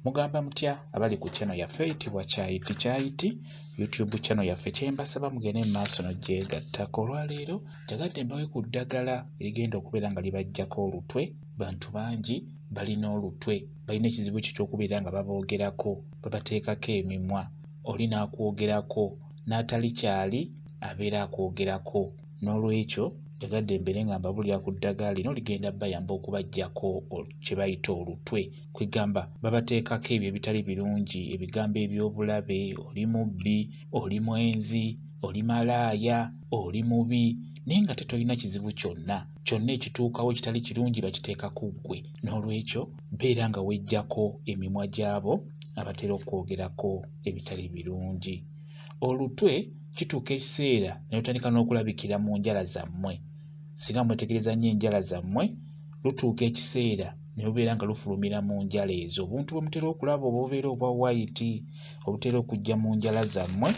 Mugamba mutya abali ku channel yaffe eyitibwa Kyayiti YouTube channel yaffe. Kyembasaba mugende mu maaso n'ogyegattako. Olwaleero njagadde mbawe ku ddagala erigenda okubeera nga libaggyako olutwe. Bantu bangi balina olutwe, balina ekizibu ekyo ky'okubeera nga baboogerako, babateekako emimwa. Oli n'akwogerako, n'atali kyali abeera akwogerako. N'olwekyo njagadde mbeere nga mbabulira ku ddagala lino ligenda bayamba okubaggyako kye bayita olutwe. Kwegamba babateekako ebyo ebitali birungi, ebigambo eby'obulabe, oli mubbi, oli mwenzi, oli malaaya, oli mubi, naye nga tetolina kizibu kyonna. Kyonna ekituukawo ekitali kirungi bakiteeka ku ggwe. N'olwekyo beera nga weggyako emimwa gy'abo abatera okwogerako ebitali birungi. Olutwe kituuka ekiseera ne lutandika n'okulabikira mu njala zammwe. Singa mwetegereza nnyo enjala zammwe, lutuuka ekiseera ne lubeera nga lufulumira mu njala ezo. Obuntu bwe mutera okulaba oba obeera obwa white obutera okujja mu njala zammwe,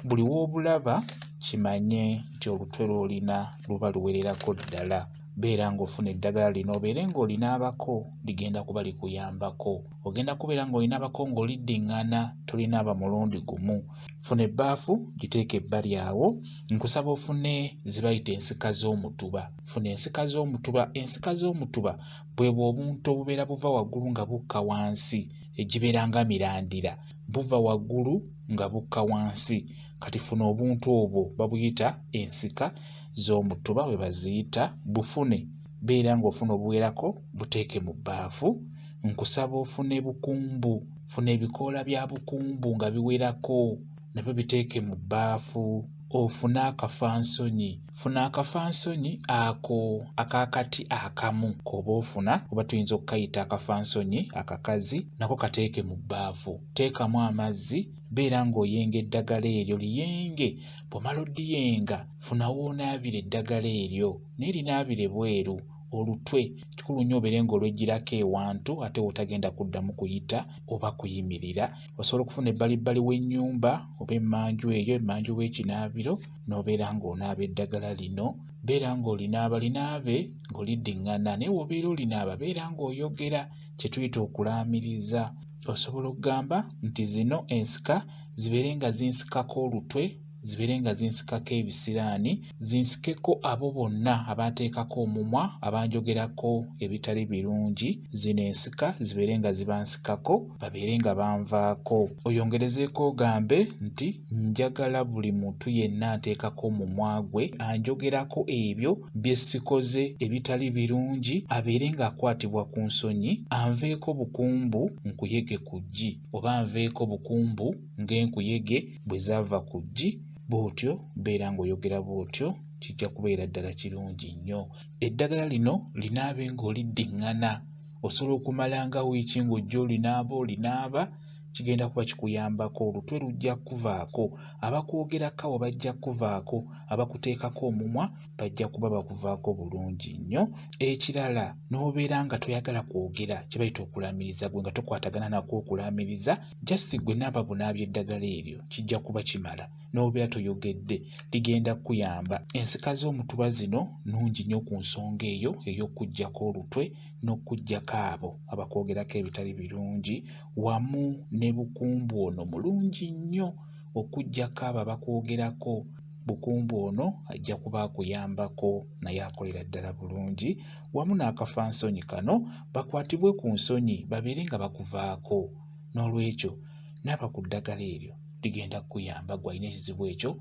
buli w'obulaba kimanye nti olutwe lw'olina luba luwererako ddala. Beera ng'ofuna eddagala lino obeere ng'olinaabako, ligenda kuba likuyambako. Ogenda kubeera ng'olinaabako ng'oliddiŋŋana, tolinaaba mulundi gumu. Funa ebbaafu giteeke ebbali awo. Nkusaba ofune ze bayita ensika z'omutuba. Funa ensika z'omutuba. Ensika z'omutuba bwebwo obuntu obubeera buva waggulu nga bukka wansi, egibeera nga mirandira, buva waggulu nga bukka wansi. Kati funa obuntu obwo babuyita ensika z'omutuba bwe baziyita, bufune. Beera ng'ofuna obuwerako buteeke mu bbaafu. Nkusaba ofune bukumbu. Funa ebikoola bya bukumbu nga biwerako, nabyo biteeke mu bbaafu. Ofune akafansonyi. Funa akafansonyi ako ak'akati akamu k'oba ofuna, oba tuyinza okukayita akafansonyi akakazi, nako kateeke mu bbaafu. Teekamu amazzi, beera ng'oyenga eddagala eryo, liyenge. Bw'omala oddiyenga, funa w'onaabira eddagala eryo, naye linaabire bweru. Olutwe kikulu nnyo obeere ng'olweggyirako ewantu ate w'otagenda kuddamu kuyita oba kuyimirira. Osobola okufuna ebbalibbali w'ennyumba oba emmanju eyo, emmanju w'ekinaabiro, n'obeera ng'onaaba eddagala lino. Beera ng'olinaaba linaabe ng'oliddiŋŋana, naye w'obeera olinaaba beera ng'oyogera, kye tuyita okulaamiriza. Osobola okugamba nti zino ensika zibeere nga zinsikako olutwe, zibeere nga zinsikako ebisiraani, zinsikeko abo bonna abateekako omumwa, abanjogerako ebitali birungi. Zino ensika zibeere nga zibansikako, babeere nga banvaako. Oyongerezeeko ogambe nti njagala buli muntu yenna anteekako omumwa gwe, anjogerako ebyo bye sikoze ebitali birungi, abeere ng'akwatibwa ku nsonyi, anveeko bukumbu nkuyege ku ggi, oba anveeko bukumbu ng'enkuyege bwe zaava ku ggi. Bw'otyo beera ng'oyogera bw'otyo, kijja kubeera ddala kirungi nnyo. Eddagala lino linaabe ng'oliddiŋŋana. Osobola okumala nga wiiki ng'ojja olinaaba, kigenda kuba kikuyambako. Olutwe lujja kuvaako, abakwogerako abo bajja kuvaako, abakuteekako omumwa bajja kuba bakuvaako bulungi nnyo. Ekirala, n'obeera nga toyagala kwogera, kye bayita okulaamiriza, gwe nga tokwatagana nako okulaamiriza, just gwe naaba bunaabya eddagala eryo kijja kuba kimala. N'obeera toyogedde, ligenda kukuyamba. Ensika z'omutuba zino nnungi nnyo ku nsonga eyo ey'okuggyako olutwe n'okuggyako abo abakwogerako ebitali birungi, wamu ne bukumbu ono mulungi nnyo okuggyako abo abakwogerako. Bukumbu ono ajja kuba akuyambako, naye akolera ddala bulungi. Wamu n'akafansonyi kano bakwatibwe ku nsonyi, babeere nga bakuvaako. N'olwekyo naaba ku ddagala eryo ligenda kukuyamba gwe alina ekizibu ekyo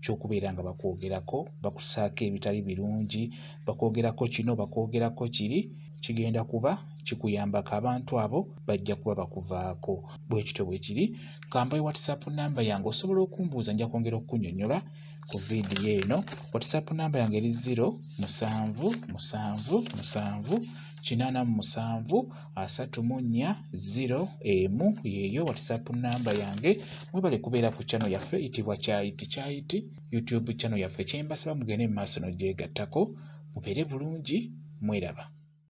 ky'okubeera nga bakwogerako, bakusaako ebitali birungi, bakwogerako kino, bakwogerako kiri. Kigenda kuba kikuyambako. Abantu abo bajja kuba bakuvaako. Bwe kityo bwe kiri. Kamba WhatsApp namba yange, osobola okumbuuza, nja kwongera okukunnyonnyola ku viidiyo eno. WhatsApp namba yange eri 0777873401 yeeyo WhatsApp namba yange. Mwebale kubeera ku channel yaffe eyitibwa Kyayiti YouTube channel yaffe. Kyembasaba mugende mu maaso n'ogyegattako, mubeere bulungi, mweraba.